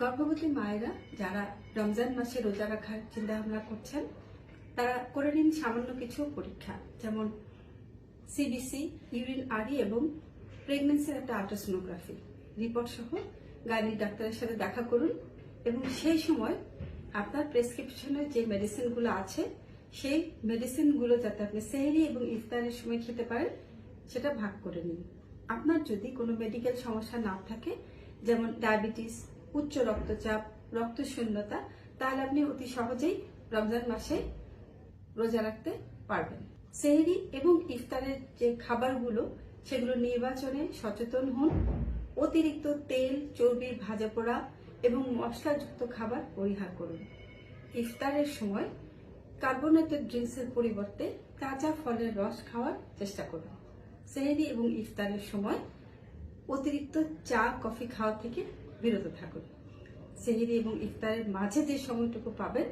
গর্ভবতী মায়েরা যারা রমজান মাসে রোজা রাখার চিন্তা ভাবনা করছেন তারা করে নিন সামান্য কিছু পরীক্ষা, যেমন সিবিসি, ইউরিন আরি এবং প্রেগন্যান্সির একটা আল্ট্রাসোনোগ্রাফি রিপোর্ট সহ গাইনিক ডাক্তারের সাথে দেখা করুন এবং সেই সময় আপনার প্রেসক্রিপশনের যে মেডিসিনগুলো আছে সেই মেডিসিনগুলো যাতে আপনি সেহরি এবং ইফতারের সময় খেতে পারেন সেটা ভাগ করে নিন। আপনার যদি কোনো মেডিকেল সমস্যা না থাকে, যেমন ডায়াবেটিস, উচ্চ রক্তচাপ, রক্তশূন্যতা, তাহলে আপনি অতি সহজেই রমজান মাসে রোজা রাখতে পারবেন। সেহরি এবং ইফতারের যে খাবারগুলো সেগুলো নির্বাচনে সচেতন হন। অতিরিক্ত তেল, চর্বি, ভাজা পোড়া এবং মশলাযুক্ত খাবার পরিহার করুন। ইফতারের সময় কার্বোনেটেড ড্রিঙ্কসের পরিবর্তে কাঁচা ফলের রস খাওয়ার চেষ্টা করুন। সেহরি এবং ইফতারের সময় অতিরিক্ত চা, কফি খাওয়া থেকে বিরত থাকুন। সেহরি এবং ইফতারের মাঝে যে সময়টুকু পাবেন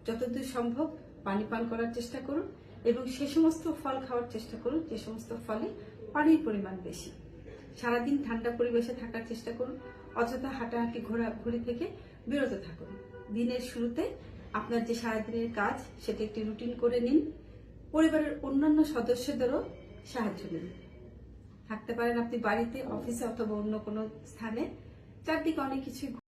যতদূর সম্ভব পানি পান করার চেষ্টা করুন এবং সে সমস্ত ফল খাওয়ার চেষ্টা করুন যে সমস্ত ফলে পানির পরিমাণ বেশি। সারাদিন ঠান্ডা পরিবেশে থাকার চেষ্টা করুন। অযথা হাঁটাহাঁটি, ঘোরাঘুরি থেকে বিরত থাকুন। দিনের শুরুতে আপনার যে সারাদিনের কাজ সেটা একটি রুটিন করে নিন। পরিবারের অন্যান্য সদস্যদেরও সাহায্য নিন। থাকতে পারেন আপনি বাড়িতে, অফিসে অথবা অন্য কোনো স্থানে। চারদিকে অনেক কিছু